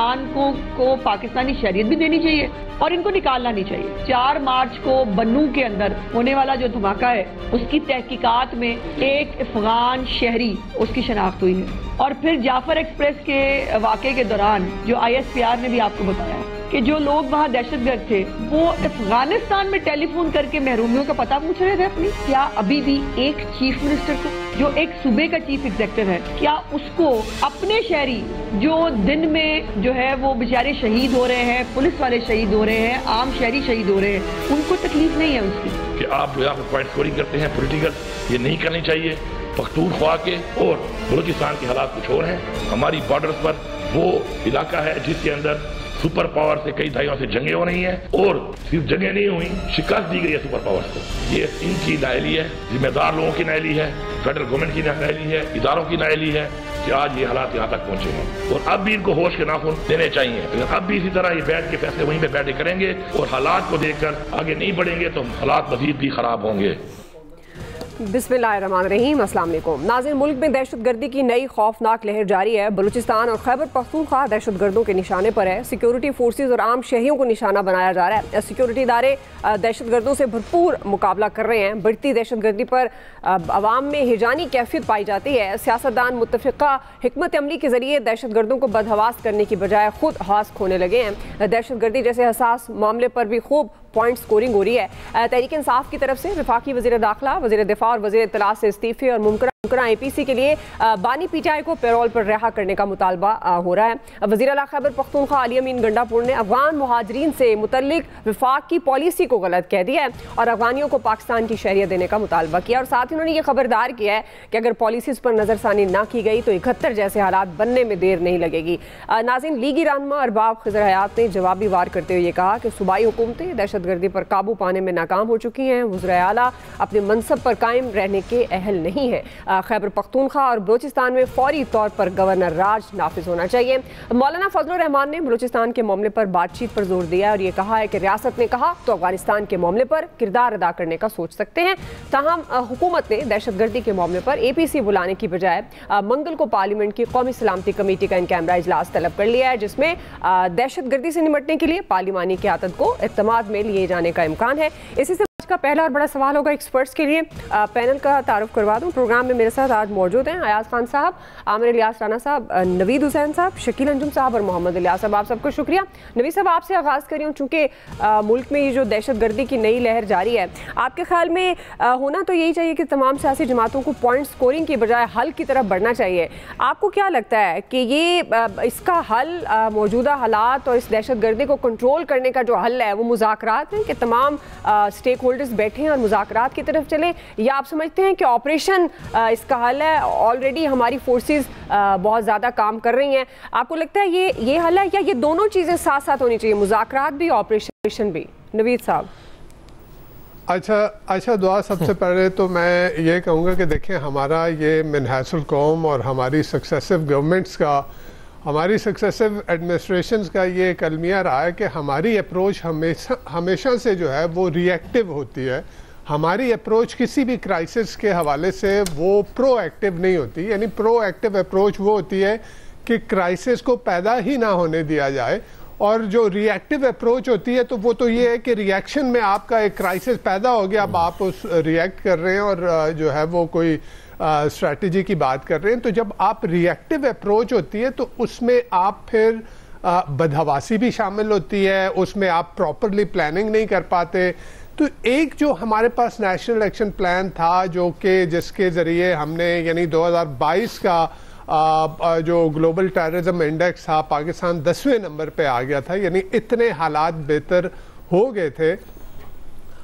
अफगान को पाकिस्तानी शरीयत भी देनी चाहिए और इनको निकालना नहीं चाहिए। 4 मार्च को बन्नू के अंदर होने वाला जो धमाका है उसकी तहकीकात में एक अफगान शहरी उसकी शनाख्त हुई है। और फिर जाफर एक्सप्रेस के वाक़े के दौरान जो ISPR ने भी आपको बताया कि जो लोग वहाँ दहशतगर्द थे वो अफगानिस्तान में टेलीफोन करके महरूमियों का पता पूछ रहे थे अपनी। क्या अभी भी एक चीफ मिनिस्टर को, जो एक सूबे का चीफ एग्जीक्यूटिव है, क्या उसको अपने शहरी जो दिन में जो है वो बेचारे शहीद हो रहे हैं, पुलिस वाले शहीद हो रहे हैं, आम शहरी शहीद हो रहे हैं, उनको तकलीफ नहीं है उसकी कि आप यहाँ पर पॉइंट स्कोरिंग करते हैं पॉलिटिकल, ये नहीं करनी चाहिए। पख्तूनख्वा के और बलूचिस्तान के हालात कुछ और हैं। हमारी बॉर्डर्स पर वो इलाका है जिसके अंदर सुपर पावर से कई दहाइयों से जंगें हो रही हैं और सिर्फ जंगें नहीं हुई, शिकस्त दी गई है सुपर पावर्स को। ये इनकी नाअहली है, जिम्मेदार लोगों की नाअहली है, फेडरल गवर्नमेंट की नाअहली है, इदारों की नाअहली है कि आज ये हालात यहाँ तक पहुंचे हैं। और अब भी इनको होश के नाखून देने चाहिए। अगर अब भी इसी तरह ये बैठ के फैसले वहीं पे बैठे करेंगे और हालात को देखकर आगे नहीं बढ़ेंगे तो हालात मजीद भी खराब होंगे। बिस्मिल्लाहिर्रहमानिर्रहीम, अस्सलाम वालेकुम। नाज़रीन, मुल्क में दहशतगर्दी की नई खौफनाक लहर जारी है। बलूचिस्तान और खैबर पख्तूनख्वा दहशतगर्दों के निशाने पर है। सिक्योरिटी फोर्सेज और आम शहरियों को निशाना बनाया जा रहा है। सिक्योरिटी इदारे दहशतगर्दों से भरपूर मुकाबला कर रहे हैं। बढ़ती दहशतगर्दी पर अवाम में हिजानी कैफियत पाई जाती है। सियासतदान मुत्तफ़िक़ा हिकमत अमली के जरिए दहशतगर्दों को बदहवास करने की बजाय खुद हवास खोने लगे हैं। दहशतगर्दी जैसे हसास मामले पर भी खूब पॉइंट स्कोरिंग हो रही है। तहरीक इंसाफ की तरफ से वफाकी वज़ीर दाखिला, वज़ीर दिफा और वज़ीर इत्तलात से इस्तीफे और मुमकिन APC के लिए बानी PTI को पैरोल पर रिहा करने का मुतालबा हो रहा है। वज़ीर आला खैबर पख्तूनख्वा अली अमीन गंडापुर ने अफगान मुहाजिरीन से मुतल्लिक वफाक की पॉलिसी को गलत कह दिया है और अफगानियों को पाकिस्तान की शहरियत देने का मुतालबा किया और साथ ही उन्होंने ये खबरदार किया है कि अगर पॉलिसीज पर नज़रसानी ना की गई तो 71 जैसे हालात बनने में देर नहीं लगेगी। नाज़रीन, लीगी रहनुमा अरबाब खिज़र हयात ने जवाबी वार करते हुए कहा कि सूबाई हुकूमतें दहशतगर्दी पर काबू पाने में नाकाम हो चुकी हैं। वज़ीर आला अपने मनसब पर कायम रहने के अहल नहीं है। खैबर पख्तूनख्वा और बलूचिस्तान में फौरी तौर पर गवर्नर राज नाफिज होना चाहिए। मौलाना फजलुर रहमान ने बलूचिस्तान के मामले पर बातचीत पर जोर दिया और ये कहा है कि रियासत ने कहा तो अफगानिस्तान के मामले पर किरदार अदा करने का सोच सकते हैं। ताहम हुकूमत ने दहशतगर्दी के मामले पर APC बुलाने की बजाय मंगल को पार्लियामेंट की कौमी सलामती कमेटी का इन कैमरा इजलास तलब कर लिया है, जिसमें दहशतगर्दी से निपटने के लिए पार्लिमानी क़यादत को इत्तेमाद में लिए जाने का इम्कान है। इसी से का पहला और बड़ा सवाल होगा एक्सपर्ट्स के लिए। पैनल का तारुफ करवा दूं। प्रोग्राम में मेरे साथ आज मौजूद हैं अयाज खान साहब, आमिर इलियास राना साहब, नवीद हुसैन साहब, शकील अंजुम साहब और मोहम्मद इलियास साहब। आप सबको शुक्रिया। नवीद साहब, आपसे आगाज़ करी हूँ, चूँकि मुल्क में ये जो दहशतगर्दी की नई लहर जारी है, आपके ख्याल में होना तो यही चाहिए कि तमाम सियासी जमातों को पॉइंट स्कोरिंग की बजाय हल की तरफ बढ़ना चाहिए। आपको क्या लगता है कि ये इसका हल मौजूदा हालात और इस दहशतगर्दी को कंट्रोल करने का जो हल है वो मुज़ाकरात हैं कि तमाम स्टेक होल्डर्स बैठे हैं और मुज़ाकरात की तरफ चले, या आप समझते हैं कि ऑपरेशन इसका हल है? ऑलरेडी हमारी फोर्सेस बहुत ज़्यादा काम कर रही हैं। आपको लगता है ये हल है या ये दोनों चीज़ें साथ साथ होनी चाहिए, मुज़ाकरात भी ऑपरेशन भी? नवीद साहब। अच्छा दुआ, सबसे पहले तो मैं ये कहूँगा कि देखें, हमारा ये मिनहासुल कौम और हमारी सक्सेसिव गवर्नमेंट्स का, हमारी सक्सेसिव एडमिनिस्ट्रेशंस का ये एक अलमिया रहा है कि हमारी अप्रोच हमेशा से जो है वो रिएक्टिव होती है। हमारी अप्रोच किसी भी क्राइसिस के हवाले से वो प्रोएक्टिव नहीं होती। यानी प्रोएक्टिव अप्रोच वो होती है कि क्राइसिस को पैदा ही ना होने दिया जाए, और जो रिएक्टिव अप्रोच होती है तो वो तो ये है कि रिएक्शन में आपका एक क्राइसिस पैदा हो गया, अब आप उस रिएक्ट कर रहे हैं और जो है वो कोई स्ट्रैटेजी की बात कर रहे हैं। तो जब आप रिएक्टिव अप्रोच होती है तो उसमें आप फिर बदहवासी भी शामिल होती है, उसमें आप प्रॉपरली प्लानिंग नहीं कर पाते। तो एक जो हमारे पास नेशनल एक्शन प्लान था, जो कि जिसके ज़रिए हमने यानी 2022 का जो ग्लोबल टेररिज्म इंडेक्स था, पाकिस्तान 10वें नंबर पे आ गया था, यानी इतने हालात बेहतर हो गए थे।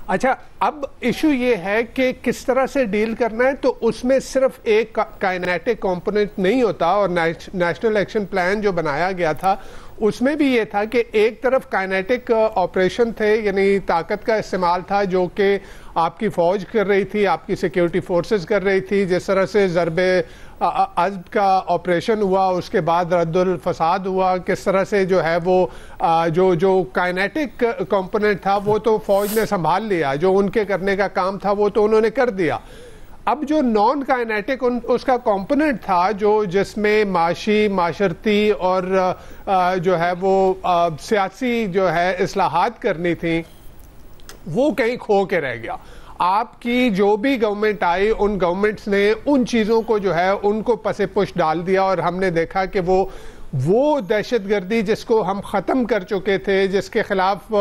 अच्छा, अब इशू ये है कि किस तरह से डील करना है, तो उसमें सिर्फ एक काइनेटिक कंपोनेंट नहीं होता, और नेशनल एक्शन प्लान जो बनाया गया था उसमें भी ये था कि एक तरफ काइनेटिक ऑपरेशन थे, यानी ताकत का इस्तेमाल था जो कि आपकी फ़ौज कर रही थी, आपकी सिक्योरिटी फोर्सेस कर रही थी। जिस तरह से ज़रबे अज़्द का ऑपरेशन हुआ, उसके बाद रद्दुल फसाद हुआ, किस तरह से जो है वो जो काइनेटिक कंपोनेंट था वो तो फ़ौज ने संभाल लिया, जो उनके करने का काम था वो तो उन्होंने कर दिया। अब जो नॉन काइनेटिक उसका कंपोनेंट था जिसमें माशी, माशरती और जो है वो सियासी जो है इस्लाहात करनी थी, वो कहीं खो के रह गया। आपकी जो भी गवर्नमेंट आई, उन गवर्नमेंट्स ने उन चीज़ों को जो है उनको पसे पुश डाल दिया, और हमने देखा कि वो दहशतगर्दी जिसको हम ख़त्म कर चुके थे, जिसके ख़िलाफ़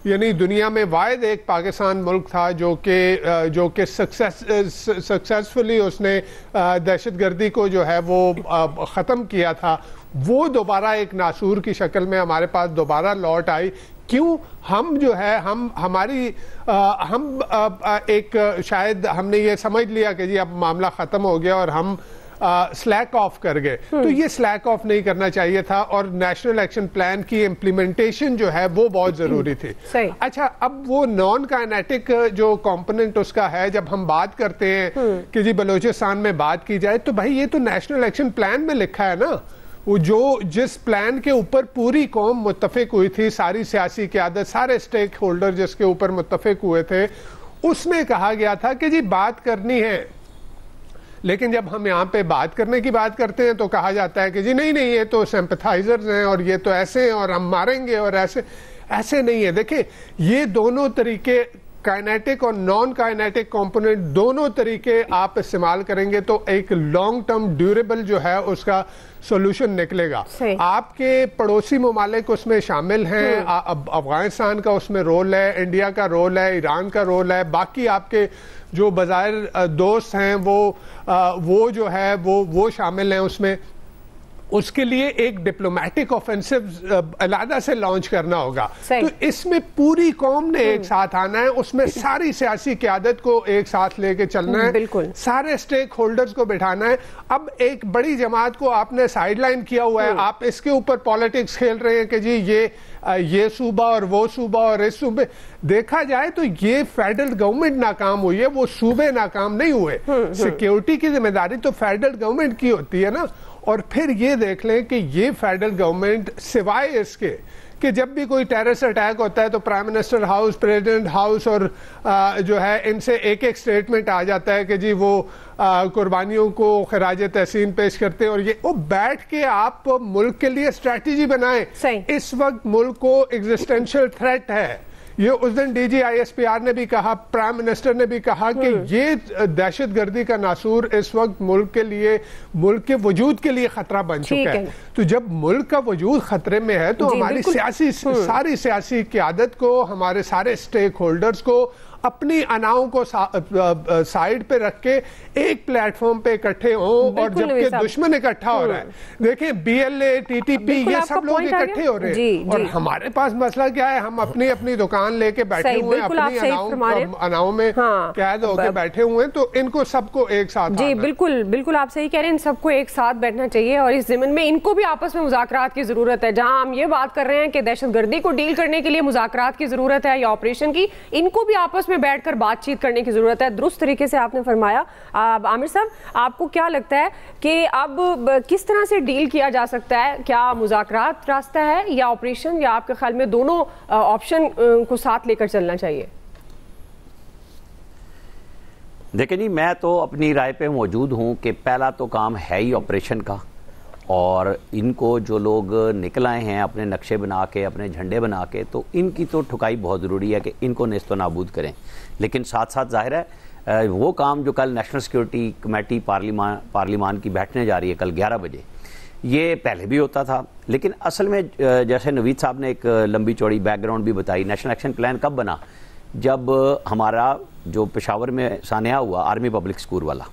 यानी दुनिया में वाहिद एक पाकिस्तान मुल्क था जो कि सक्सेसफुली उसने दहशतगर्दी को जो है वो ख़त्म किया था, वो दोबारा एक नासूर की शक्ल में हमारे पास दोबारा लौट आई। क्यों? हम जो है एक शायद हमने ये समझ लिया कि जी अब मामला ख़त्म हो गया और हम स्लैक ऑफ कर गए। तो ये स्लैक ऑफ नहीं करना चाहिए था, और नेशनल एक्शन प्लान की इम्प्लीमेंटेशन जो है वो बहुत जरूरी थी। अच्छा, अब वो नॉन काइनेटिक जो कंपोनेंट उसका है, जब हम बात करते हैं कि जी बलूचिस्तान में बात की जाए, तो भाई ये तो नेशनल एक्शन प्लान में लिखा है ना, वो जिस प्लान के ऊपर पूरी कौम मुत्तफिक हुई थी, सारी सियासी क़यादत, सारे स्टेक होल्डर जिसके ऊपर मुत्तफिक हुए थे, उसमें कहा गया था कि जी बात करनी है। लेकिन जब हम यहाँ पे बात करने की बात करते हैं तो कहा जाता है कि जी नहीं ये तो सिंपैथाइजर्स हैं और ये तो ऐसे हैं और हम मारेंगे, और ऐसे नहीं है। देखिए, ये दोनों तरीके, काइनेटिक और नॉन काइनेटिक कंपोनेंट, दोनों तरीके आप इस्तेमाल करेंगे तो एक लॉन्ग टर्म ड्यूरेबल जो है उसका सोल्यूशन निकलेगा। आपके पड़ोसी ममालिक उसमें शामिल हैं, अफगानिस्तान का उसमें रोल है, इंडिया का रोल है, ईरान का रोल है, बाकी आपके जो बाज़ाहिर दोस्त हैं वो जो है वो शामिल हैं उसमें। उसके लिए एक डिप्लोमेटिक ऑफेंसिव अलग से लॉन्च करना होगा। तो इसमें पूरी कौम ने एक साथ आना है, उसमें सारी सियासी क़यादत को एक साथ लेके चलना है, सारे स्टेक होल्डर्स को बिठाना है। अब एक बड़ी जमात को आपने साइडलाइन किया हुआ है, आप इसके ऊपर पॉलिटिक्स खेल रहे हैं कि जी ये सूबा और वो सूबा और इस सूबे। देखा जाए तो ये फेडरल गवर्नमेंट नाकाम हुई है, वो सूबे नाकाम नहीं हुए। सिक्योरिटी की जिम्मेदारी तो फेडरल गवर्नमेंट की होती है ना। और फिर ये देख लें कि ये फेडरल गवर्नमेंट सिवाय इसके कि जब भी कोई टेररिस्ट अटैक होता है तो prime minister house, president house और जो है इनसे एक स्टेटमेंट आ जाता है कि जी वो कुर्बानियों को खराज तहसीन पेश करते हैं, और ये वो बैठ के आप मुल्क के लिए स्ट्रैटेजी बनाएं। इस वक्त मुल्क को एग्जिस्टेंशियल थ्रेट है। ये उस दिन DGISPR ने भी कहा, प्राइम मिनिस्टर ने भी कहा कि ये दहशतगर्दी का नासूर इस वक्त मुल्क के वजूद के लिए खतरा बन चुका है। तो जब मुल्क का वजूद खतरे में है तो हमारी सारी सियासी क़यादत को, हमारे सारे स्टेक होल्डर्स को अपनी अनाओं को साइड पे रख के एक प्लेटफॉर्म पे इकट्ठे हों, और जबकि दुश्मन इकट्ठा हो रहा है। देखिए BLA, TTP ये सब लोग इकट्ठे हो रहे हैं, और हमारे पास मसला क्या है, हम अपनी दुकान लेके बैठे हुए हैं, अपनी अनाओं में कैद होकर बैठे हुए हैं। तो इनको सबको एक साथ, जी बिल्कुल आप सही कह रहे हैं, इन सबको एक साथ बैठना चाहिए, और इस ज़मीन में इनको भी आपस में मुज़ाकरात की जरूरत है। जहां हम ये बात कर रहे हैं कि दहशतगर्दी को डील करने के लिए मुज़ाकरात की जरूरत है या ऑपरेशन की, इनको भी आपस में बैठकर बातचीत करने की जरूरत है। दुरुस्त तरीके से आपने फरमाया। आमिर साहब, आपको क्या लगता है कि अब किस तरह से डील किया जा सकता है? क्या मुज़ाकरात रास्ता है या ऑपरेशन, या आपके ख्याल में दोनों ऑप्शन को साथ लेकर चलना चाहिए? देखिए जी, मैं तो अपनी राय पे मौजूद हूँ कि पहला तो काम है ही ऑपरेशन का, और इनको जो लोग निकल आए हैं अपने नक्शे बना के, अपने झंडे बना के, तो इनकी तो ठुकाई बहुत ज़रूरी है कि इनको नेस्तो नाबूद करें। लेकिन साथ साथ जाहिर है वो काम जो कल नेशनल सिक्योरिटी कमेटी पार्लिमान की बैठने जा रही है कल 11 बजे, ये पहले भी होता था। लेकिन असल में जैसे नवीद साहब ने एक लंबी चौड़ी बैकग्राउंड भी बताई, नेशनल एक्शन प्लान कब बना? जब हमारा जो पेशावर में सानिया हुआ आर्मी पब्लिक स्कूल वाला,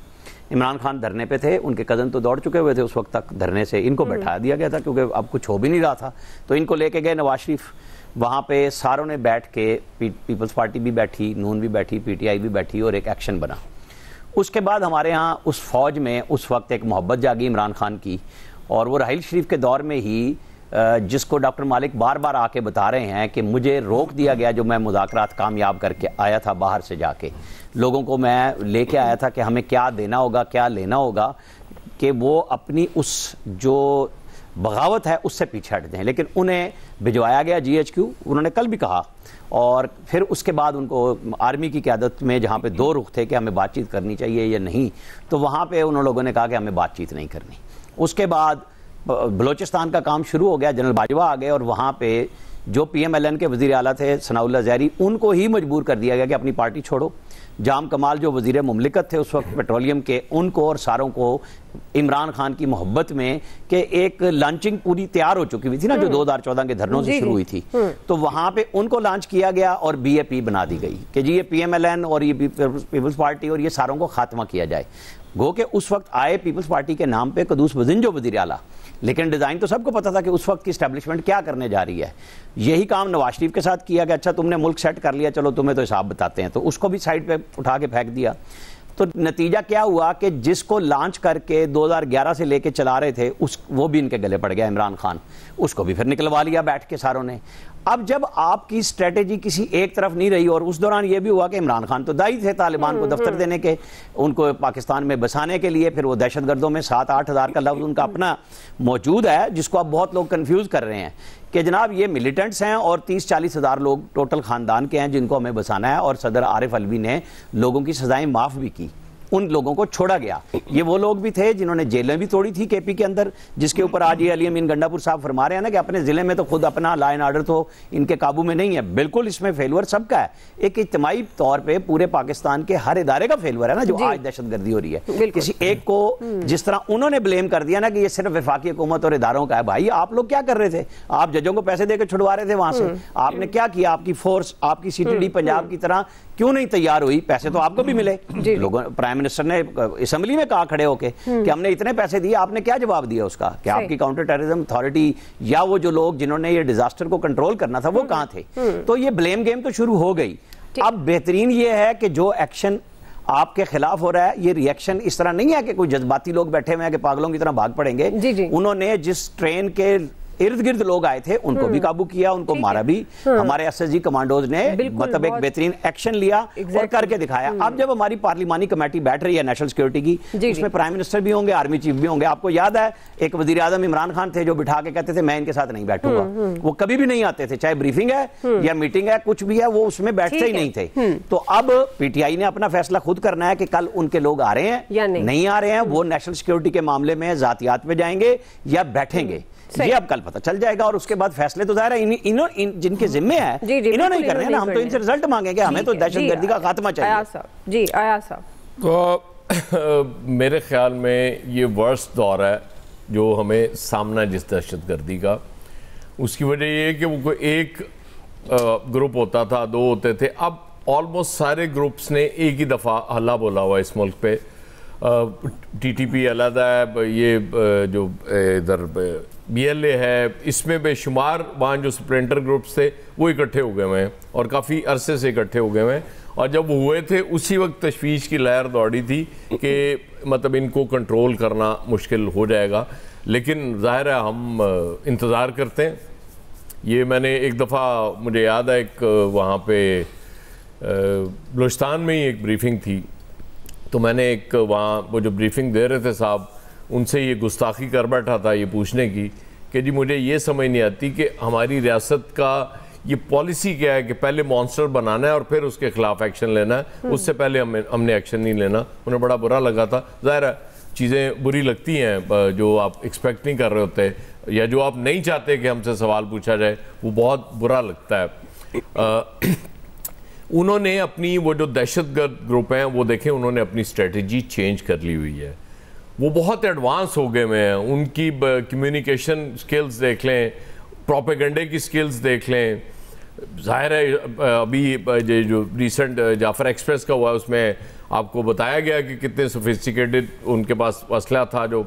इमरान खान धरने पे थे, उनके कज़न तो दौड़ चुके हुए थे उस वक्त तक धरने से, इनको बैठा दिया गया था क्योंकि अब कुछ हो भी नहीं रहा था। तो इनको लेके गए नवाज शरीफ, वहाँ पे सारों ने बैठ के, पीपल्स पार्टी भी बैठी, नून भी बैठी, PTI भी बैठी, और एक एक्शन बना। उसके बाद हमारे यहाँ उस फौज में उस वक्त एक मोहब्बत जागी इमरान खान की, और वो राहील शरीफ के दौर में ही जिसको डॉक्टर मालिक बार बार आके बता रहे हैं कि मुझे रोक दिया गया जो मैं मुज़ाकरात कामयाब करके आया था बाहर से जाके, लोगों को मैं लेके आया था कि हमें क्या देना होगा, क्या लेना होगा, कि वो अपनी उस जो बगावत है उससे पीछे हटते हैं। लेकिन उन्हें भिजवाया गया GHQ, उन्होंने कल भी कहा, और फिर उसके बाद उनको आर्मी की क़यादत में जहाँ पे दो रुख थे कि हमें बातचीत करनी चाहिए या नहीं, तो वहाँ पे उन लोगों ने कहा कि हमें बातचीत नहीं करनी। उसके बाद बलूचिस्तान का काम शुरू हो गया, जनरल बाजवा आ गए और वहाँ पे जो PMLN के वज़ीर आला थे सनाउल्लाह ज़हरी, उनको ही मजबूर कर दिया गया कि अपनी पार्टी छोड़ो। जाम कमाल जो वज़ीर मुमलिकत थे उस वक्त पेट्रोलियम के, उनको और सारों को इमरान खान की मोहब्बत में कि एक लॉन्चिंग पूरी तैयार हो चुकी हुई थी ना, जो 2014 के धरनों से शुरू हुई थी, तो वहाँ पे उनको लॉन्च किया गया और BAP बना दी गई कि जी ये PMLN और ये पीपल्स पार्टी और ये सारों को खात्मा किया जाए। गो कि उस वक्त आए पीपल्स पार्टी के नाम पे क़ुद्दूस वज़ीर जो वज़ीर आला, लेकिन डिज़ाइन तो सबको पता था कि उस वक्त की एस्टैब्लिशमेंट क्या करने जा रही है। यही काम नवाज शरीफ के साथ किया गया, अच्छा तुमने मुल्क सेट कर लिया, चलो तुम्हें तो हिसाब बताते हैं, तो उसको भी साइड पे उठा के फेंक दिया। तो नतीजा क्या हुआ कि जिसको लॉन्च करके 2011 से लेके चला रहे थे वो भी इनके गले पड़ गया इमरान खान, उसको भी फिर निकलवा लिया बैठ के सारों ने। अब जब आपकी स्ट्रेटेजी किसी एक तरफ नहीं रही, और उस दौरान ये भी हुआ कि इमरान खान तो दाई थे तालिबान को दफ्तर देने के, उनको पाकिस्तान में बसाने के लिए, फिर वो दहशतगर्दों में 7-8 हज़ार का लफ्ज़ उनका अपना मौजूद है, जिसको अब बहुत लोग कंफ्यूज कर रहे हैं कि जनाब ये मिलिटेंट्स हैं और 30-40 हज़ार लोग टोटल ख़ानदान के हैं जिनको हमें बसाना है। और सदर आरिफ अलवी ने लोगों की सज़ाएं माफ़ भी की, उन लोगों को छोड़ा गया। ये वो लोग भी थे जिन्होंने जेलें भी तोड़ी थी KP के अंदर, जिसके ऊपर आज ये अली अमीन गंडापुर साहब फरमा रहे हैं ना कि अपने ज़िले में तो खुद अपना लॉ एंड ऑर्डर तो इनके काबू में नहीं है। बिल्कुल इसमें फेलवर सबका है, एक इज्तिमाई तौर पे पूरे पाकिस्तान के हर इदारे का फेलवर है ना, जो आज दहशतगर्दी हो रही है। किसी एक को जिस तरह उन्होंने ब्लेम कर दिया ना कि ये सिर्फ वफाकी हुकूमत और इदारों का है, भाई आप लोग क्या कर रहे थे? आप जजों को पैसे देकर छुड़वा रहे थे वहां से, आपने क्या किया? आपकी फोर्स, आपकी CTD पंजाब की तरह क्यों नहीं तैयार हुई? पैसे तो आपको भी मिले, लोगों, प्राइम मिनिस्टर ने असेंबली में कहा खड़े होके कि हमने इतने पैसे दिए, आपने क्या जवाब दिया उसका? कि आपकी काउंटर टेररिज्म अथॉरिटी या वो जो लोग जिन्होंने ये डिजास्टर को कंट्रोल करना था वो कहां थे? तो ये ब्लेम गेम तो शुरू हो गई। अब बेहतरीन ये है कि जो एक्शन आपके खिलाफ हो रहा है, ये रिएक्शन इस तरह नहीं है कि कोई जज्बाती लोग बैठे हुए हैं कि पागलों की तरह भाग पड़ेंगे। उन्होंने जिस ट्रेन के इर्द गिर्द लोग आए थे उनको भी काबू किया, उनको मारा भी। हमारे SSG कमांडोज ने मतलब एक बेहतरीन एक्शन लिया और करके दिखाया। अब जब हमारी पार्लिमानी कमेटी बैठ रही है नेशनल सिक्योरिटी की, उसमें प्राइम मिनिस्टर भी होंगे, आर्मी चीफ भी होंगे। आपको याद है एक वजीर आजम इमरान खान थे जो बिठा के कहते थे मैं इनके साथ नहीं बैठूंगा, वो कभी भी नहीं आते थे, चाहे ब्रीफिंग है या मीटिंग है कुछ भी है, वो उसमें बैठते ही नहीं थे। तो अब PTI ने अपना फैसला खुद करना है कि कल उनके लोग आ रहे हैं या नहीं आ रहे हैं, वो नेशनल सिक्योरिटी के मामले में जातियात पे जाएंगे या बैठेंगे, ये अब कल पता चल जाएगा। और उसके बाद फैसले तो जाहिर है जिनके जिम्मे है इन्होंने नहीं करने हैं ना, हम तो इनसे रिजल्ट मांगेंगे, हमें तो दहशतगर्दी का खात्मा चाहिए। आयाज साहब, तो मेरे ख्याल में ये वर्स्ट दौर है जो हमें सामना जिस दहशतगर्दी का, उसकी वजह ये है कि वो कोई एक ग्रुप होता था, दो होते थे, अब ऑलमोस्ट सारे ग्रुप्स ने एक ही दफ़ा हल्ला बोला हुआ इस मुल्क पे। TTP अलग है, ये जो इधर BLA है, इसमें बेशुमार वहाँ जो स्प्रेंटर ग्रुप्स थे वो इकट्ठे हो गए हुए हैं और काफ़ी अरसे से इकट्ठे हो गए हुए हैं। और जब वो हुए थे उसी वक्त तशवीश की लहर दौड़ी थी कि मतलब इनको कंट्रोल करना मुश्किल हो जाएगा। लेकिन ज़ाहिर है हम इंतज़ार करते हैं। ये मैंने एक दफ़ा, मुझे याद है एक वहाँ पे बलूचिस्तान में ही एक ब्रीफिंग थी, तो मैंने एक वहाँ वो जो ब्रीफिंग दे रहे थे साहब, उनसे ये गुस्ताखी कर बैठा था ये पूछने की कि जी मुझे ये समझ नहीं आती कि हमारी रियासत का ये पॉलिसी क्या है कि पहले मॉन्स्टर बनाना है और फिर उसके खिलाफ एक्शन लेना है, उससे पहले हमने एक्शन नहीं लेना। उन्हें बड़ा बुरा लगा था। ज़ाहिर है चीज़ें बुरी लगती हैं जो आप एक्सपेक्ट नहीं कर रहे होते या जो आप नहीं चाहते कि हमसे सवाल पूछा जाए, वो बहुत बुरा लगता है। उन्होंने अपनी वो जो दहशतगर्द ग्रुप हैं वो देखें, उन्होंने अपनी स्ट्रेटजी चेंज कर ली हुई है, वो बहुत एडवांस हो गए हैं। उनकी कम्युनिकेशन स्किल्स देख लें, प्रोपेगेंडे की स्किल्स देख लें। जाहिर है अभी जो रिसेंट जाफर एक्सप्रेस का हुआ उसमें आपको बताया गया कि कितने सोफिस्टिकेटेड उनके पास असला था, जो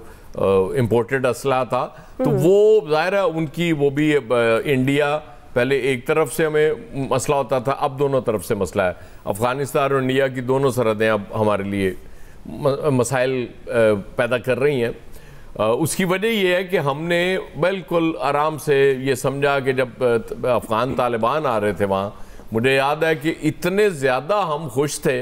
इम्पोर्टेड असला था। तो वो जाहिर है उनकी वो भी इंडिया, पहले एक तरफ से हमें मसला होता था, अब दोनों तरफ से मसला है। अफ़गानिस्तान और इंडिया की दोनों सरहदें अब हमारे लिए मसाइल पैदा कर रही हैं। उसकी वजह यह है कि हमने बिल्कुल आराम से ये समझा कि जब अफ़गान तालिबान आ रहे थे वहाँ, मुझे याद है कि इतने ज़्यादा हम खुश थे,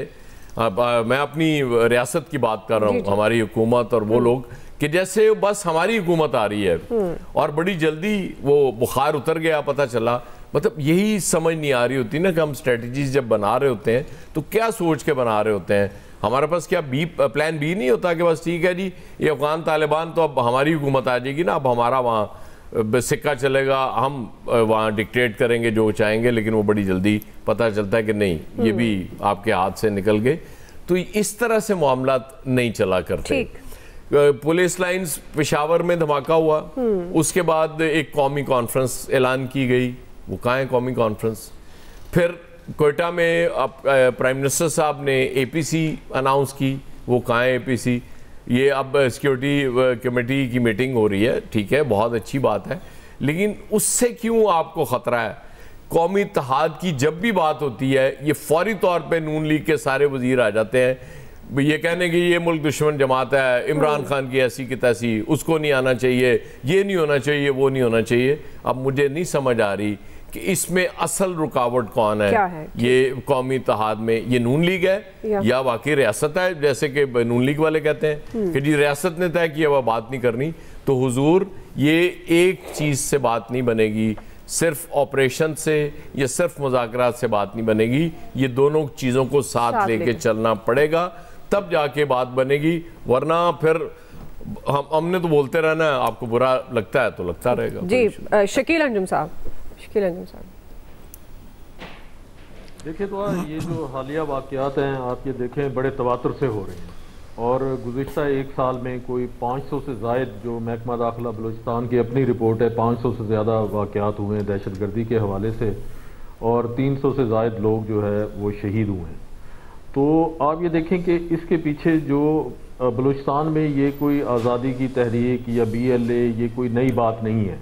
मैं अपनी रियासत की बात कर रहा हूँ, हमारी हुकूमत और वो लोग, कि जैसे बस हमारी हुकूमत आ रही है और बड़ी जल्दी वो बुखार उतर गया, पता चला। मतलब यही समझ नहीं आ रही होती ना कि हम स्ट्रेटजीज जब बना रहे होते हैं तो क्या सोच के बना रहे होते हैं। हमारे पास क्या प्लान बी नहीं होता कि बस ठीक है जी ये अफगान तालिबान तो अब हमारी हुकूमत आ जाएगी ना, अब हमारा वहाँ सिक्का चलेगा, हम वहाँ डिक्टेट करेंगे जो चाहेंगे, लेकिन वो बड़ी जल्दी पता चलता है कि नहीं ये भी आपके हाथ से निकल गए। तो इस तरह से मामला नहीं चला करते। पुलिस लाइंस पेशावर में धमाका हुआ, उसके बाद एक कौमी कॉन्फ्रेंस ऐलान की गई, वो कहाँ है कौमी कॉन्फ्रेंस। फिर कोयटा में प्राइम मिनिस्टर साहब ने एपीसी अनाउंस की, वो कहाँ है एपीसी। ये अब सिक्योरिटी कमेटी की मीटिंग हो रही है, ठीक है, बहुत अच्छी बात है, लेकिन उससे क्यों आपको ख़तरा है। कौमी इत्तेहाद की जब भी बात होती है ये फौरी तौर पे नून लीग के सारे वजीर आ जाते हैं ये कहने की ये मुल्क दुश्मन जमात है, इमरान खान की ऐसी की तैसी, उसको नहीं आना चाहिए, ये नहीं होना चाहिए, वो नहीं होना चाहिए। अब मुझे नहीं समझ आ रही कि इसमें असल रुकावट कौन है, ये कौमी इत्तेहाद में ये नून लीग है या वाकई रियासत है, जैसे कि नून लीग वाले कहते हैं कि जी रियासत ने तय किया, वह बात नहीं करनी। तो हुजूर ये एक चीज़ से बात नहीं बनेगी, सिर्फ ऑपरेशन से या सिर्फ मुज़ाकरात से बात नहीं बनेगी, ये दोनों चीज़ों को साथ लेके चलना पड़ेगा, तब जाके बात बनेगी। वरना फिर हमने तो बोलते रहना है, आपको बुरा लगता है तो लगता रहेगा। जी शकील अंजुम साहब, शकील अंजुम साहब देखिए, तो ये जो हालिया वाक़यात हैं आप ये देखें बड़े तवातुर से हो रहे हैं, और गुज़िश्ता एक साल में कोई 500 से ज़ायद, जो महकमा दाखिला बलूचिस्तान की अपनी रिपोर्ट है, 500 से ज़्यादा वाक़यात हुए हैं दहशतगर्दी के हवाले से, और 300 से ज़ायद लोग जो है वो शहीद हुए हैं। तो आप ये देखें कि इसके पीछे जो बलूचिस्तान में ये कोई आज़ादी की तहरीक या BLA ये कोई नई बात नहीं है,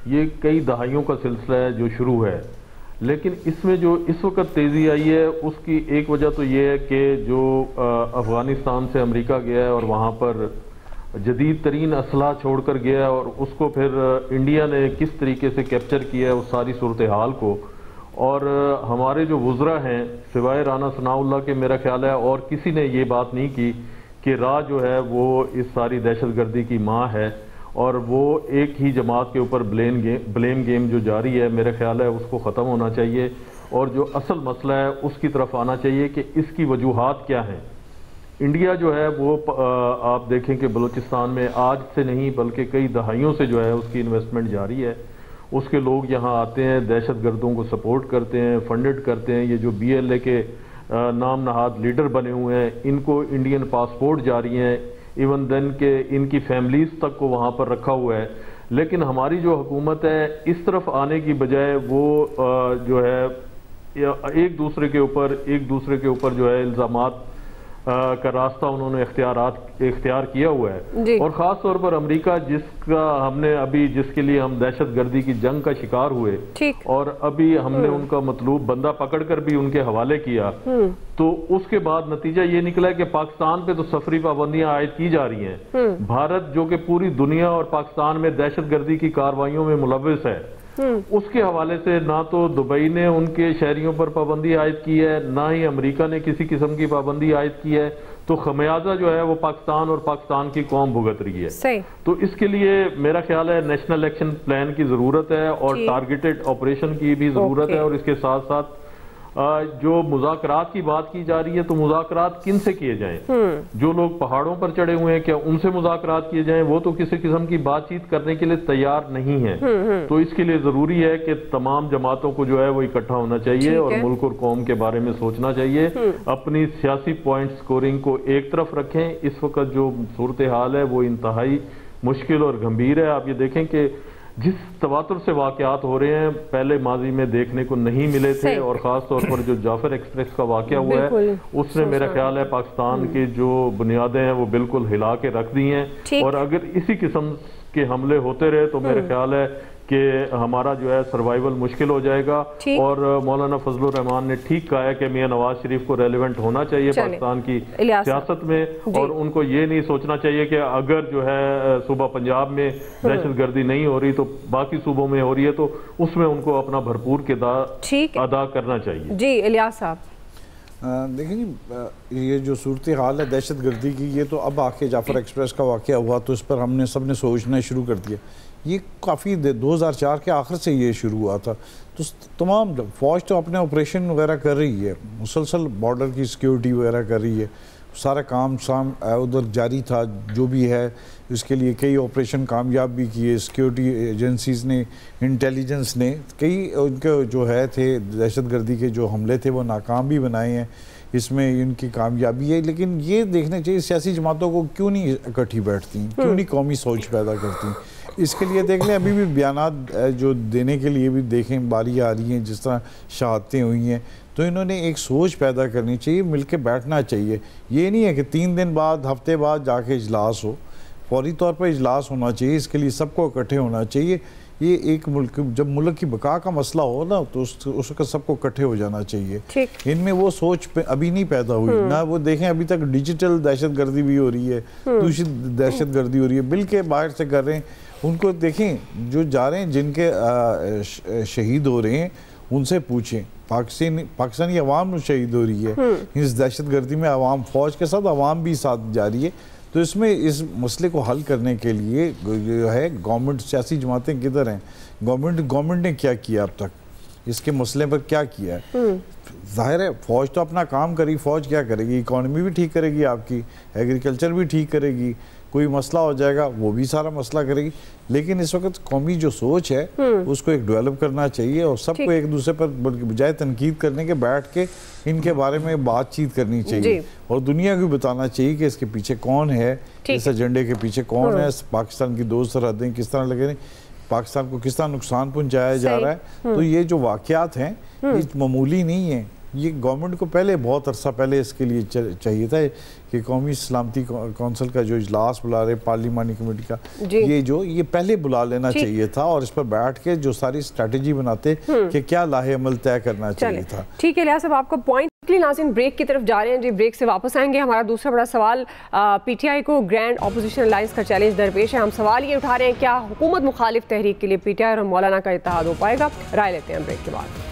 ये कई दहाइयों का सिलसिला है जो शुरू है। लेकिन इसमें जो इस वक्त तेज़ी आई है उसकी एक वजह तो ये है कि जो अफ़गानिस्तान से अमेरिका गया है और वहाँ पर जदीद तरीन असलाह छोड़ कर गया है, और उसको फिर इंडिया ने किस तरीके से कैप्चर किया है उस सारी सूरत हाल को। और हमारे जो वुज़रा हैं सिवाय राना सनाउल्लाह के, मेरा ख्याल है और किसी ने ये बात नहीं की कि रा जो है वो इस सारी दहशतगर्दी की माँ है, और वो एक ही जमात के ऊपर ब्लेम गेम जो जारी है, मेरा ख्याल है उसको ख़त्म होना चाहिए, और जो असल मसला है उसकी तरफ आना चाहिए कि इसकी वजूहात क्या हैं। इंडिया जो है वो आप देखें कि बलूचिस्तान में आज से नहीं बल्कि कई दहाइयों से जो है उसकी इन्वेस्टमेंट जारी है, उसके लोग यहाँ आते हैं, दहशतगर्दों को सपोर्ट करते हैं, फंडेड करते हैं। ये जो BLA के नाम नहाद लीडर बने हुए हैं, इनको इंडियन पासपोर्ट जारी हैं, इवन देन के इनकी फैमिलीज तक को वहाँ पर रखा हुआ है। लेकिन हमारी जो हुकूमत है इस तरफ आने की बजाय वो जो है एक दूसरे के ऊपर जो है इल्ज़ामात का रास्ता उन्होंने इख्तियार किया हुआ है। और ख़ास तौर पर अमेरिका, जिसके लिए हम दहशतगर्दी की जंग का शिकार हुए, और अभी हमने उनका मतलूब बंदा पकड़कर भी उनके हवाले किया, तो उसके बाद नतीजा ये निकला है कि पाकिस्तान पे तो सफरी पाबंदियां आयद की जा रही हैं। भारत जो कि पूरी दुनिया और पाकिस्तान में दहशतगर्दी की कार्रवाइयों में मुलव्विस है, उसके हवाले से ना तो दुबई ने उनके शहरियों पर पाबंदी आयद की है, ना ही अमेरिका ने किसी किस्म की पाबंदी आयद की है। तो खमियाजा जो है वो पाकिस्तान और पाकिस्तान की कौम भुगत रही है। सही। तो इसके लिए मेरा ख्याल है नेशनल एक्शन प्लान की जरूरत है, और टारगेटेड ऑपरेशन की भी जरूरत है। और इसके साथ साथ जो मुज़ाकरात की बात की जा रही है, तो मुज़ाकरात किन से किए जाएं? जो लोग पहाड़ों पर चढ़े हुए हैं, क्या उनसे मुज़ाकरात किए जाएं? वो तो किसी किस्म की बातचीत करने के लिए तैयार नहीं है। तो इसके लिए जरूरी है कि तमाम जमातों को जो है वो इकट्ठा होना चाहिए और मुल्क और कौम के बारे में सोचना चाहिए। अपनी सियासी पॉइंट स्कोरिंग को एक तरफ रखें। इस वक्त जो सूरत हाल है वो इंतहाई मुश्किल और गंभीर है। आप ये देखें कि जिस तवातुर से वाकयात हो रहे हैं पहले माजी में देखने को नहीं मिले थे, और ख़ास तौर पर जो जाफर एक्सप्रेस का वाकया हुआ है उसने मेरा ख्याल है पाकिस्तान की जो बुनियादें हैं वो बिल्कुल हिला के रख दी हैं। और अगर इसी किस्म के हमले होते रहे तो मेरा ख्याल है कि हमारा जो है सर्वाइवल मुश्किल हो जाएगा। और मौलाना फजलुर रहमान ने ठीक कहा है कि मियां नवाज शरीफ को रेलिवेंट होना चाहिए पाकिस्तान की सियासत में, और उनको ये नहीं सोचना चाहिए कि अगर जो है सूबा पंजाब में दहशतगर्दी नहीं हो रही तो बाकी सूबों में हो रही है, तो उसमें उनको अपना भरपूर किरदार अदा करना चाहिए। जी इलियास साहब। देखिए जी, ये जो सूरत हाल है दहशत गर्दी की, ये तो अब आके जाफर एक्सप्रेस का वाक़या हुआ तो इस पर हमने सब ने सोचना शुरू कर दिया। ये काफ़ी 2004 के आखिर से ये शुरू हुआ था। तो तमाम फ़ौज तो अपने ऑपरेशन वगैरह कर रही है, मुसलसल बॉर्डर की सिक्योरिटी वगैरह कर रही है, सारा काम शाम उधर जारी था जो भी है। इसके लिए कई ऑपरेशन कामयाब भी किए, सिक्योरिटी एजेंसीज़ ने, इंटेलिजेंस ने, कई उनके जो है थे दहशतगर्दी के जो हमले थे वो नाकाम भी बनाए हैं, इसमें इनकी कामयाबी है। लेकिन ये देखना चाहिए सियासी जमातों को क्यों नहीं इकट्ठी बैठती, क्यों नहीं कौमी सोच पैदा करती। इसके लिए देख लें अभी भी बयानात जो देने के लिए भी देखें बारी आ रही हैं, जिस तरह शहादतें हुई हैं, तो इन्होंने एक सोच पैदा करनी चाहिए, मिलके बैठना चाहिए। ये नहीं है कि 3 दिन बाद हफ्ते बाद जाके इजलास हो, फौरी तौर पर इजलास होना चाहिए। इसके लिए सबको इकट्ठे होना चाहिए। ये एक मुल्क, जब मुल्क की बका का मसला हो ना तो उस वक्त सबको इकट्ठे हो जाना चाहिए। इनमें वो सोच अभी नहीं पैदा हुई ना। वो देखें अभी तक डिजिटल दहशतगर्दी भी हो रही है, दूसरी दहशतगर्दी हो रही है, बिल के बाहर से कर रहे हैं। उनको देखें जो जा रहे हैं, जिनके शहीद हो रहे हैं उनसे पूछें। पाकिस्तानी अवाम शहीद हो रही है इस दहशतगर्दी में, अवाम फौज के साथ अवाम भी साथ जा रही है। तो इसमें इस मसले को हल करने के लिए जो है गवर्नमेंट, सियासी जमातें किधर हैं, गवर्नमेंट ने क्या किया अब तक, इसके मसले पर क्या किया है। जाहिर है फौज तो अपना काम करेगी, फौज क्या करेगी, इकॉनमी भी ठीक करेगी, आपकी एग्रीकल्चर भी ठीक करेगी, कोई मसला हो जाएगा वो भी सारा मसला करेगी। लेकिन इस वक्त कौमी जो सोच है उसको एक डेवलप करना चाहिए और सबको एक दूसरे पर बजाय तनकीद करने के बैठ के इनके बारे में बातचीत करनी चाहिए और दुनिया को बताना चाहिए कि इसके पीछे कौन है, इस एजेंडे के पीछे कौन है, पाकिस्तान की 2 सरहदें किस तरह लगे, पाकिस्तान को किस तरह नुकसान पहुंचाया जा रहा है। तो ये जो वाकयात हैं ये मामूली नहीं है। ये गवर्नमेंट को पहले बहुत अरसा पहले इसके लिए चाहिए था कि कौमी सलामती कौंसिल का जो इजलास बुला रहे पार्लिमानी कमेटी का, ये पहले बुला लेना चाहिए था और इस पर बैठ के जो सारी स्ट्रेटेजी बनाते कि क्या लाहे अमल तय करना चाहिए था। ठीक है लिहाज साहब, आपका पॉइंट। नाज़रीन ब्रेक की तरफ जा रहे हैं जी, ब्रेक से वापस आएंगे। हमारा दूसरा बड़ा सवाल, पीटीआई को ग्रैंड ऑपोजिशन अलायंस का चैलेंज दरपेश है। हम सवाल ये उठा रहे हैं, क्या हुकूमत मुखालिफ तहरीक के लिए पीटीआई और मौलाना का इत्तेहाद हो पाएगा? राय लेते हैं ब्रेक के बाद।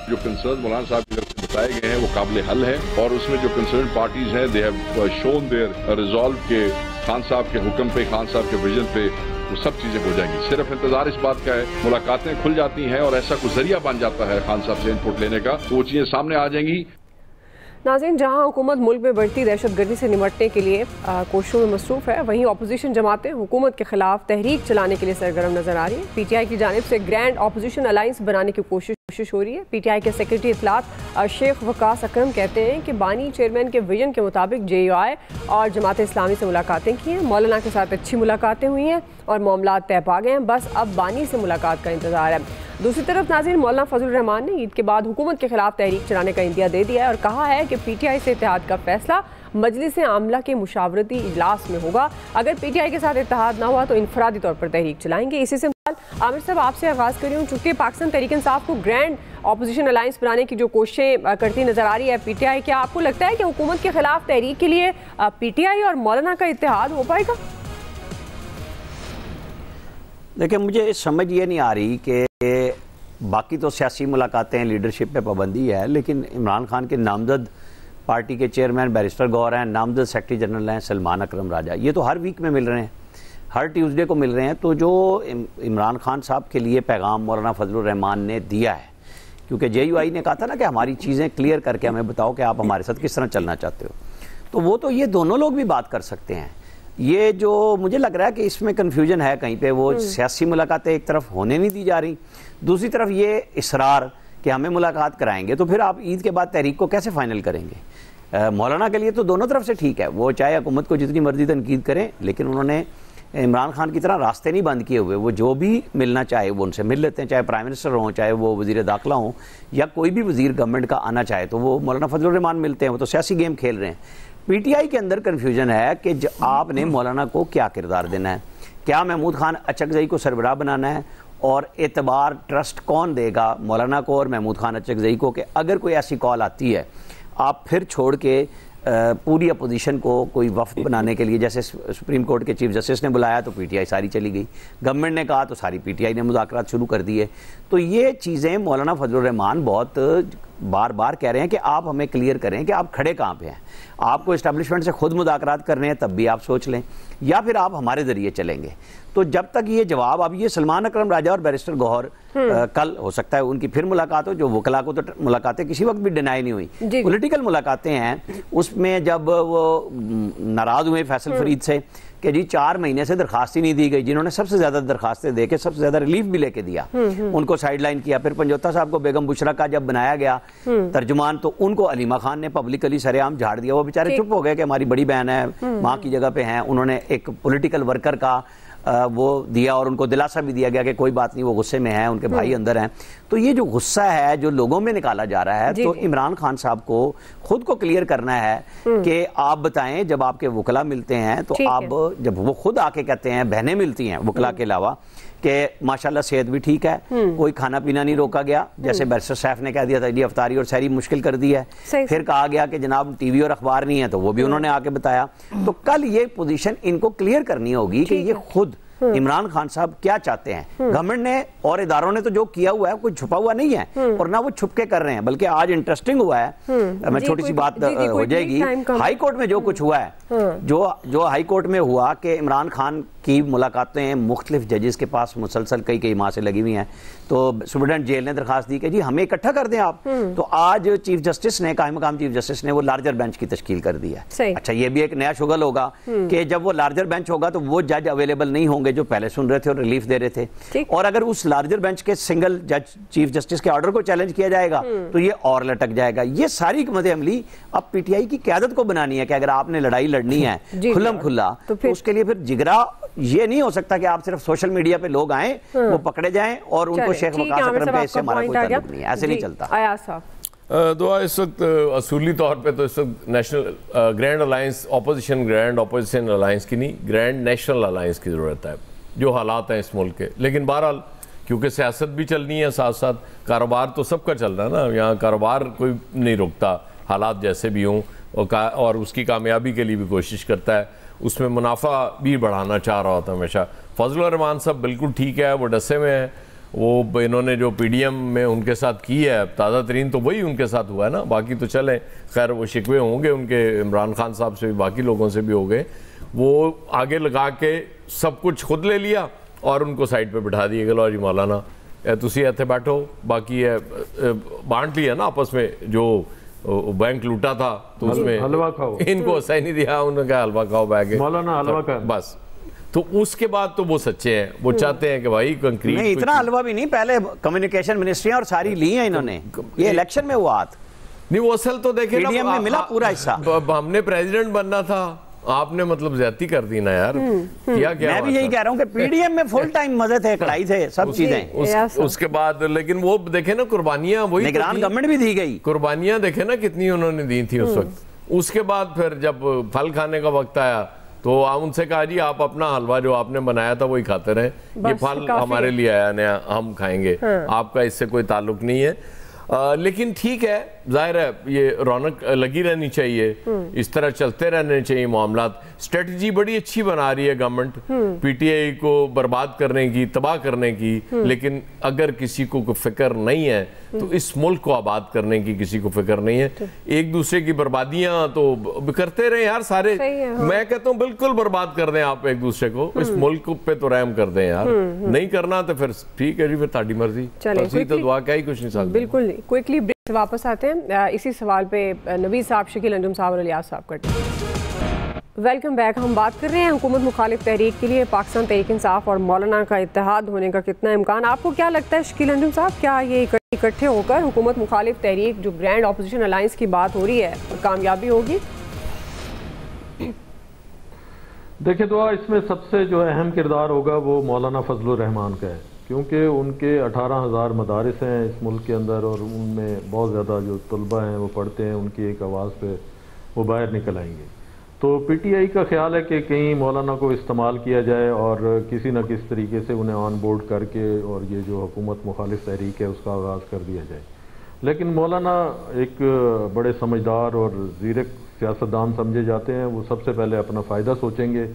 जो कंसर्न मौलाना साहब की तरफ से बताए गए हैं वो काबिल हल है और उसमें जो कंसर्न पार्टीज हैं they have shown their resolve के खान साहब के हुक्म पे, खान साहब के विजन पे वो सब चीजें हो जाएंगी। सिर्फ इंतजार इस बात का है, मुलाकातें खुल जाती हैं और ऐसा कोई जरिया बन जाता है खान साहब से इनपुट लेने का, तो वो चीजें सामने आ जाएंगी। नाज़रीन, जहां हुकूमत मुल्क में बढ़ती दहशतगर्दी से निपटने के लिए कोशिशों में मसरूफ़ है, वहीं अपोजिशन जमातें हुकूमत के खिलाफ तहरीक चलाने के लिए सरगर्म नजर आ रही है। पीटीआई की जानिब से ग्रैंड अपोजिशन अलायंस बनाने की कोशिश हो रही है। पीटीआई के सेक्रेटरी इत्तलात शेख वकास अकरम कहते हैं कि बानी चेयरमैन के विजन के मुताबिक जेयूआई और जमात इस्लामी से मुलाकातें की हैं, मौलाना के साथ अच्छी मुलाकातें हुई हैं और मामला तय पा गए हैं, बस अब बानी से मुलाकात का इंतजार है। दूसरी तरफ नाज़रीन, मौलाना फजलुर रहमान ने ईद के बाद हुकूमत के खिलाफ तहरीक चलाने का इंदिया दे दिया है और कहा है कि पीटीआई से इत्तेहाद का फैसला मजलिस आमला के मुशावरती इजलास में होगा। अगर पीटीआई के साथ इत्तेहाद ना हुआ तो इनफरादी तौर पर तहरीक चलाएंगे। इसी से आमिर साहब आपसे आगाज़ कर रही हूँ, चूँकि पाकिस्तान तहरीक इंसाफ को ग्रैंड ऑपोजिशन अलायंस बनाने की जो कोशिशें करती नजर आ रही है पीटीआई, क्या आपको लगता है कि हुकूमत के खिलाफ तहरीक के लिए पीटीआई और मौलाना का इत्तेहाद हो पाएगा? देखिए, मुझे समझ ये नहीं आ रही कि बाकी तो सियासी मुलाकातें, लीडरशिप पे पाबंदी है, लेकिन इमरान खान के नामजद पार्टी के चेयरमैन बैरिस्टर गौर हैं, नामजद सेक्रेटरी जनरल हैं सलमान अकरम राजा, ये तो हर वीक में मिल रहे हैं, हर ट्यूसडे को मिल रहे हैं। तो जो इमरान खान साहब के लिए पैगाम मौलाना फजलुर रहमान ने दिया है, क्योंकि जेयूआई ने कहा था ना कि हमारी चीज़ें क्लियर करके हमें बताओ कि आप हमारे साथ किस तरह चलना चाहते हो, तो वो तो ये दोनों लोग भी बात कर सकते हैं। ये जो मुझे लग रहा है कि इसमें कन्फ्यूजन है कहीं पे, वो सियासी मुलाकातें एक तरफ होने नहीं दी जा रही, दूसरी तरफ ये इसरार कि हमें मुलाकात कराएंगे, तो फिर आप ईद के बाद तहरीक को कैसे फाइनल करेंगे? मौलाना के लिए तो दोनों तरफ से ठीक है, वो चाहे हुकूमत को जितनी मर्जी तनकीद करें, लेकिन उन्होंने इमरान खान की तरह रास्ते नहीं बंद किए हुए, वो जो भी मिलना चाहे वो उनसे मिल लेते हैं, चाहे प्राइम मिनिस्टर हों, चाहे वो वज़ीर दाखिला हों, या कोई भी वज़ीर गवर्नमेंट का आना चाहे तो वो मौलाना फजलुर रहमान मिलते हैं, वो तो सियासी गेम खेल रहे हैं। पीटीआई के अंदर कन्फ्यूजन है कि आपने मौलाना को क्या किरदार देना है, क्या महमूद खान अचकज़ई को सरबराह बनाना है, और एतबार ट्रस्ट कौन देगा मौलाना को और महमूद खान अचकज़ई को कि अगर कोई ऐसी कॉल आती है आप फिर छोड़ के पूरी अपोजिशन को कोई वफ्द बनाने के लिए, जैसे सुप्रीम कोर्ट के चीफ जस्टिस ने बुलाया तो पीटीआई सारी चली गई, गवर्नमेंट ने कहा तो सारी पीटीआई ने मुज़ाकरात शुरू कर दिए। तो ये चीज़ें मौलाना फजलुर रहमान बहुत बार बार कह रहे हैं कि आप हमें क्लियर करें कि आप खड़े कहाँ पे हैं। आपको इस्टेब्लिशमेंट से खुद मुज़ाकरात करने हैं तब भी आप सोच लें, या फिर आप हमारे ज़रिए चलेंगे। तो जब तक ये जवाब, अब ये सलमान अकरम राजा और बैरिस्टर गौहर कल हो सकता है उनकी फिर मुलाकात हो, जो वकला को तो मुलाकातें किसी वक्त भी डिनाई नहीं हुई, पॉलिटिकल मुलाकातें हैं। उसमें जब वो नाराज़ हुए फैसल फरीद से कि जी 4 महीने से दरखास्त ही नहीं दी गई, जिन्होंने सबसे ज्यादा दरखास्तें दे के सबसे ज्यादा रिलीफ भी लेके दिया, उनको साइडलाइन किया। फिर पंजोता साहब को बेगम बुशरा का जब बनाया गया तर्जुमान, तो उनको अलीमा खान ने पब्लिकली सरेआम झाड़ दिया। वो बेचारे चुप हो गए कि हमारी बड़ी बहन है, माँ की जगह पे हैं। उन्होंने एक पॉलिटिकल वर्कर का वो दिया और उनको दिलासा भी दिया गया कि कोई बात नहीं, वो गुस्से में है, उनके भाई अंदर हैं। तो ये जो गुस्सा है जो लोगों में निकाला जा रहा है, तो इमरान खान साहब को खुद को क्लियर करना है कि आप बताएं, जब आपके वकला मिलते हैं तो आप, जब वो खुद आके कहते हैं, बहनें मिलती हैं वकला के अलावा, कि माशाल्लाह सेहत भी ठीक है, कोई खाना पीना नहीं रोका गया, जैसे बैरिस्टर सैफ ने कह दिया था जी अफ्तारी और सहरी मुश्किल कर दी है। फिर कहा गया कि जनाब टीवी और अखबार नहीं है, तो वो भी उन्होंने आके बताया। तो कल ये पोजीशन इनको क्लियर करनी होगी कि ये खुद इमरान खान साहब क्या चाहते हैं। गवर्नमेंट ने और इदारों ने तो जो किया हुआ है कोई छुपा हुआ नहीं है, और ना वो छुप के कर रहे हैं, बल्कि आज इंटरेस्टिंग हुआ है। मैं छोटी सी बात हो जाएगी, हाई कोर्ट में जो कुछ हुआ है, जो हाई कोर्ट में हुआ कि इमरान खान की मुलाकातें मुख्तलिफ जजेस के पास मुसलसल कई माह से लगी हुई हैं, तो सुप्रीडेंट जेल ने दरखास्त दी कि जी हमें इकट्ठा कर दें आप। तो आज चीफ जस्टिस ने, कायम मकाम चीफ जस्टिस ने वो लार्जर बेंच की तश्कील कर दी है। अच्छा, ये भी एक नया शुगल होगा कि जब वो लार्जर बेंच होगा तो वो जज अवेलेबल नहीं होंगे जो पहले सुन रहे थे और रिलीफ दे रहे थे। और अगर उस लार्जर बेंच के सिंगल जज चीफ जस्टिस के ऑर्डर को चैलेंज किया जाएगा तो ये और लटक जाएगा। ये सारी हिकमत अमली अब पीटीआई की क़यादत को बनानी है कि अगर आपने लड़ाई लड़नी है खुल्लम खुल्ला, तो उसके लिए फिर जिगरा ये नहीं हो सकता कि आप सिर्फ सोशल मीडिया पे लोग आए, वो पकड़े जाएं और उनको शेख वकास अकरम पे इससे हमारा कोई ताल्लुक नहीं है, ऐसे नहीं चलता। आयाज साहब, दुआ इस वक्त असूली तौर पे तो इस वक्त national grand alliance, opposition grand opposition alliance की नहीं, ग्रैंड नेशनल अलायंस की ज़रूरत है, जो हालात हैं इस मुल्क के। लेकिन बहरहाल क्योंकि सियासत भी चलनी है, साथ साथ कारोबार तो सबका चल रहा है ना, यहाँ कारोबार कोई नहीं रुकता, हालात जैसे भी हों, और उसकी कामयाबी के लिए भी कोशिश करता है, उसमें मुनाफा भी बढ़ाना चाह रहा होता है हमेशा। फजलुर रहमान साहब बिल्कुल ठीक है, वो डसे में है, वो इन्होंने जो पीडीएम में उनके साथ की है, ताज़ा तरीन तो वही उनके साथ हुआ है ना, बाकी तो चलें, खैर वो शिकवे होंगे उनके इमरान खान साहब से भी, बाकी लोगों से भी हो गए। वो आगे लगा के सब कुछ खुद ले लिया और उनको साइड पे बिठा दिए, लो जी मौलाना तुसी इत्थे बैठो, बाकी है बांट लिया ना आपस में, जो बैंक लूटा था तो उसमें हलवा खाओ, इनको सही नहीं दिया, उन्होंने कहा हलवा खाओ बैग मौलाना हलवा का बस। तो उसके बाद तो वो सच्चे हैं, वो चाहते हैं कि भाई कंक्रीट नहीं, इतना हलवा भी नहीं, पहले कम्युनिकेशन मिनिस्ट्रियां और सारी ली हैं इन्होंने, ये इलेक्शन में हुआ नहीं, वो असल तो देखे पीडीएम में मिला पूरा हिस्सा। हमने प्रेसिडेंट बनना था, आपने मतलब ज्यादती कर दी ना यार, क्या मैं भी यही कह रहा हूँ कि पीडीएम में फुल टाइम मजे थे, कड़ाई थे, सब चीजें। उसके बाद लेकिन वो देखे ना कुर्बानियां, वही निगरान गवर्नमेंट भी दी गई, कुर्बानियां देखे ना कितनी उन्होंने दी थी उस वक्त। उसके बाद फिर जब फल खाने का वक्त आया तो उनसे कहा जी आप अपना हलवा जो आपने बनाया था वही खाते रहे, ये फल हमारे लिए आया नया, हम खाएंगे, आपका इससे कोई ताल्लुक नहीं है। लेकिन ठीक है, जाहिर है ये रौनक लगी रहनी चाहिए, इस तरह चलते रहने चाहिए मामलात। स्ट्रेटजी बड़ी अच्छी बना रही है गवर्नमेंट पीटीआई को बर्बाद करने की, तबाह करने की, लेकिन अगर किसी को फिक्र नहीं है तो इस मुल्क को आबाद करने की किसी को फिक्र नहीं है। एक दूसरे की बर्बादियां तो करते रहे यार सारे, मैं कहता हूँ बिल्कुल बर्बाद कर दें आप एक दूसरे को, इस मुल्क पे तो रहम कर दें यार, नहीं करना तो फिर ठीक है जी, फिर ताड़ी मर्जी, तो दुआ क्या ही कुछ नहीं सकता। बिल्कुल नहीं। क्विकली ब्रेक से वापस आते हैं, इसी सवाल पे नवीद साहब, शकील अंजुम साहब और इलियास साहब करते हैं। Welcome back. हम बात कर रहे हैं हुकूमत मुखालिफ तहरीक के लिए पाकिस्तान तहरीक इंसाफ और मौलाना का इत्तेहाद होने का कितना इम्कान। आपको क्या लगता है शकील अंजुम साहब, क्या ये इकट्ठे होकर हुकूमत मुखालिफ तहरीक जो ग्रैंड ऑपोजिशन अलायंस की बात हो रही है कामयाबी होगी? देखिए तो इसमें सबसे जो अहम किरदार होगा वो मौलाना फजलुर रहमान का है, क्योंकि उनके 18,000 मदारिस हैं इस मुल्क के अंदर और उनमें बहुत ज़्यादा जो तलबा हैं वो पढ़ते हैं, उनकी एक आवाज़ पे वो बाहर निकल आएंगे। तो पीटीआई का ख्याल है कि कहीं मौलाना को इस्तेमाल किया जाए और किसी न किसी तरीके से उन्हें ऑन बोर्ड करके और ये जो हुकूमत मुखालिफ तहरीक है उसका आगाज़ कर दिया जाए। लेकिन मौलाना एक बड़े समझदार और ज़ीरक सियासतदान समझे जाते हैं, वो सबसे पहले अपना फ़ायदा सोचेंगे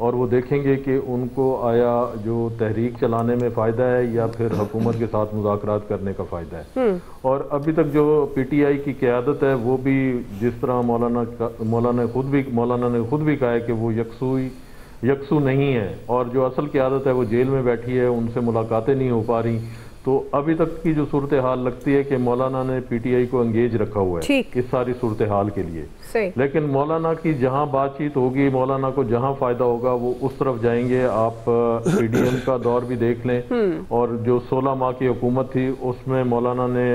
और वो देखेंगे कि उनको आया जो तहरीक चलाने में फ़ायदा है या फिर हुकूमत के साथ मुज़ाकरात करने का फ़ायदा है। और अभी तक जो PTI की क़यादत है वो भी जिस तरह मौलाना ने खुद भी कहा है कि वो यकसू नहीं है और जो असल क़यादत है वो जेल में बैठी है, उनसे मुलाकातें नहीं हो पा रही। तो अभी तक की जो सूरत हाल लगती है कि मौलाना ने PTI को एंगेज रखा हुआ है इस सारी सूरत हाल के लिए। लेकिन मौलाना की जहां बातचीत होगी, मौलाना को जहां फायदा होगा वो उस तरफ जाएंगे। आप PDM का दौर भी देख लें और जो 16 माह की हुकूमत थी उसमें मौलाना ने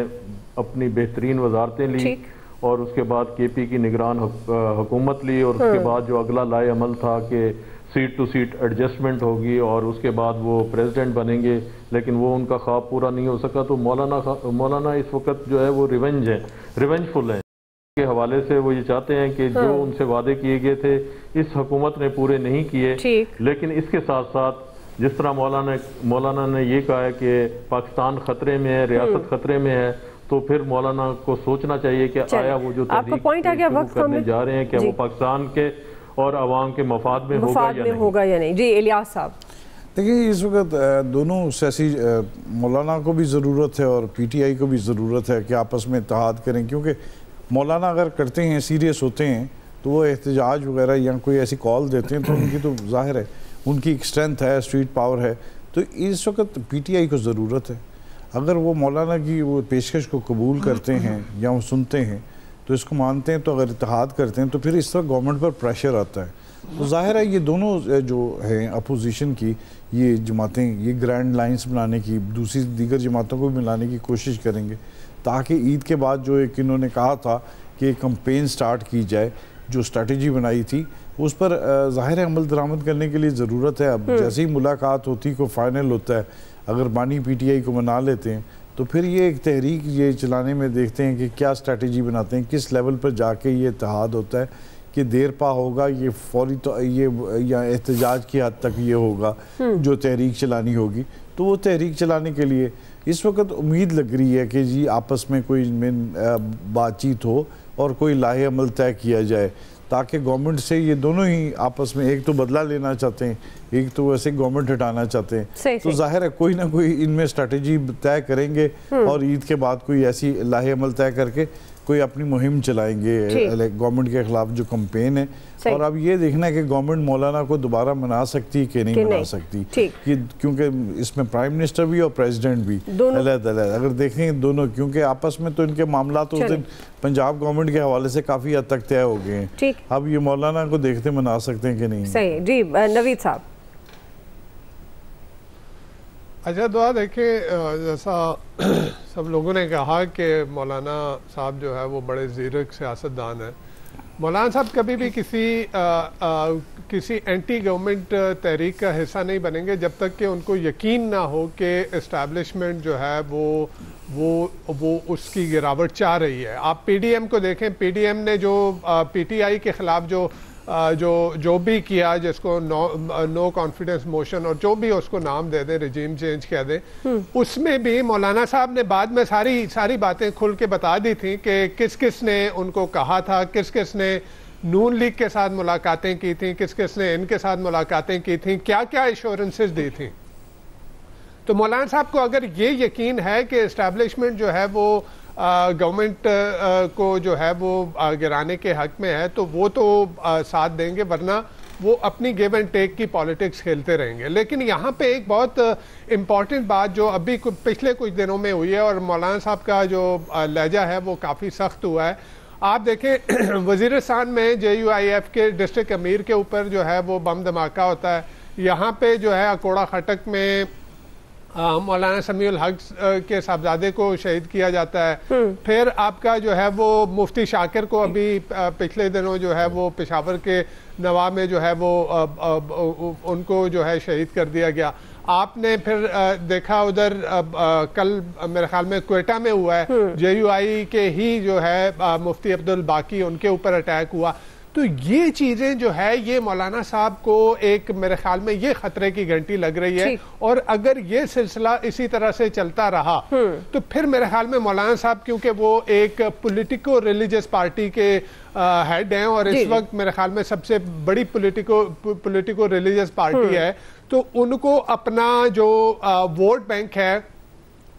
अपनी बेहतरीन वजारतें ली और उसके बाद KP की निगरान हुकूमत ली और उसके बाद जो अगला लाए अमल था कि सीट टू सीट एडजस्टमेंट होगी और उसके बाद वो प्रेसिडेंट बनेंगे, लेकिन वो उनका ख्वाब पूरा नहीं हो सका। तो मौलाना इस वक्त जो है वो रिवेंजफुल हैं के हवाले से। वो ये चाहते हैं कि जो उनसे वादे किए गए थे इस हुकूमत ने पूरे नहीं किए, लेकिन इसके साथ साथ जिस तरह मौलाना ने ये कहा है कि पाकिस्तान खतरे में है, रियासत खतरे में है, तो फिर मौलाना को सोचना चाहिए कि आया वो जो तहरीक करने जा रहे हैं क्या वो पाकिस्तान के और आवाम के मफाद में होगा या नहीं। जी इलियास साहब, देखिए इस वक्त दोनों सियासी मौलाना को भी ज़रूरत है और PTI को भी ज़रूरत है कि आपस में इत्तेहाद करें, क्योंकि मौलाना अगर करते हैं, सीरियस होते हैं, तो वो एहतजाज वगैरह या कोई ऐसी कॉल देते हैं तो उनकी तो जाहिर है उनकी एक स्ट्रेंथ है, स्ट्रीट पावर है। तो इस वक्त PTI को ज़रूरत है, अगर वो मौलाना की वो पेशकश को कबूल करते हैं या वो सुनते हैं तो इसको मानते हैं, तो अगर इत्तेहाद करते हैं तो फिर इस तरह गवर्नमेंट पर प्रेशर आता है। तो जाहिर है ये दोनों जो हैं अपोजिशन की ये जमातें ये ग्रैंड लाइंस बनाने की, दूसरी दीगर जमातों को भी मिलाने की कोशिश करेंगे ताकि ईद के बाद जो एक इन्होंने कहा था कि कैंपेन स्टार्ट की जाए, जो स्ट्रेटजी बनाई थी उस पर जाहिर है अमल दरामद करने के लिए ज़रूरत है। अब जैसे ही मुलाकात होती को फाइनल होता है, अगर बानी PTI को मना लेते हैं तो फिर ये एक तहरीक ये चलाने में देखते हैं कि क्या स्ट्रेटजी बनाते हैं, किस लेवल पर जाके ये इत्तेहाद होता है कि देर पा होगा ये फौरी तो ये या एहतजाज की हद तक ये होगा जो तहरीक चलानी होगी। तो वो तहरीक चलाने के लिए इस वक्त उम्मीद लग रही है कि जी आपस में कोई बातचीत हो और कोई लाहे अमल तय किया जाए ताकि गवर्नमेंट से ये दोनों ही आपस में एक तो बदला लेना चाहते हैं, एक तो वैसे गवर्नमेंट हटाना चाहते हैं। तो जाहिर है कोई ना कोई इनमें स्ट्रेटजी तय करेंगे और ईद के बाद कोई ऐसी लाहे अमल तय करके कोई अपनी मुहिम चलाएंगे गवर्नमेंट के खिलाफ जो कैंपेन है। और अब ये देखना है कि गवर्नमेंट मौलाना को दोबारा मना सकती है कि नहीं मना सकती, क्योंकि इसमें प्राइम मिनिस्टर भी और प्रेसिडेंट भी अलग-अलग अगर देखें दोनों, क्योंकि आपस में तो इनके मामला तो उस दिन पंजाब गवर्नमेंट के हवाले से काफ़ी हद तक तय हो गए हैं। अब ये मौलाना को देखते मना सकते हैं कि नहीं। सही जी नवीद साहब। अच्छा दुआ देखिए, जैसा सब लोगों ने कहा कि मौलाना साहब जो है वो बड़े ज़ीरक सियासतदान हैं। मौलाना साहब कभी भी किसी एंटी गवर्नमेंट तहरीक का हिस्सा नहीं बनेंगे जब तक कि उनको यकीन ना हो कि इस्टेब्लिशमेंट जो है वो उसकी गिरावट चाह रही है। आप PDM को देखें, PDM ने जो PTI के ख़िलाफ़ जो भी किया, जिसको नो कॉन्फिडेंस मोशन और जो भी उसको नाम दे दें, रिजीम चेंज कह दें, उसमें भी मौलाना साहब ने बाद में सारी बातें खुल के बता दी थी कि किस किस ने उनको कहा था, किस किस ने नून लीग के साथ मुलाकातें की थी, किस किस ने इनके साथ मुलाकातें की थी, क्या क्या एश्योरेंसेस दी थी। तो मौलाना साहब को अगर ये यकीन है कि इस्टेब्लिशमेंट जो है वो गवर्नमेंट को जो है वो गिराने के हक में है तो वो तो साथ देंगे, वरना वो अपनी गिव एंड टेक की पॉलिटिक्स खेलते रहेंगे। लेकिन यहाँ पे एक बहुत इम्पॉर्टेंट बात जो अभी पिछले कुछ दिनों में हुई है और मौलाना साहब का जो लहजा है वो काफ़ी सख्त हुआ है। आप देखें वज़ीरिस्तान में JUIF के डिस्ट्रिक्ट अमीर के ऊपर जो है वो बम धमाका होता है। यहाँ पे जो है अकोड़ा खटक में मौलाना समीउल हक के साहबजादे को शहीद किया जाता है। फिर आपका जो है वो मुफ्ती शाकिर को अभी पिछले दिनों जो है वो पेशावर के नवाब में जो है वो उनको जो है शहीद कर दिया गया। आपने फिर देखा उधर कल मेरे ख्याल में क्वेटा में हुआ है, JUI के ही जो है मुफ्ती अब्दुल बाकी उनके ऊपर अटैक हुआ। तो ये चीज़ें जो है ये मौलाना साहब को एक मेरे ख्याल में ये खतरे की घंटी लग रही है, और अगर ये सिलसिला इसी तरह से चलता रहा तो फिर मेरे ख्याल में मौलाना साहब, क्योंकि वो एक पॉलिटिको रिलीजियस पार्टी के हेड हैं और इस वक्त मेरे ख्याल में सबसे बड़ी पॉलिटिको रिलीजियस पार्टी है, तो उनको अपना जो वोट बैंक है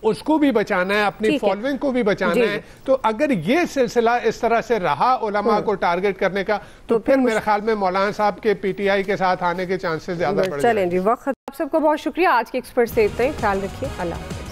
उसको भी बचाना है, अपनी फॉलोइंग को भी बचाना है। तो अगर ये सिलसिला इस तरह से रहा उलमा को टारगेट करने का, तो फिर मेरे ख्याल में मौलाना साहब के पीटीआई के साथ आने के चांसेस ज्यादा बढ़ जाएंगे। चलें जी, वक्त आप सबको बहुत शुक्रिया। आज के एक्सपर्ट से इतना ही, ख्याल रखिए, अल्लाह हाफ़िज़।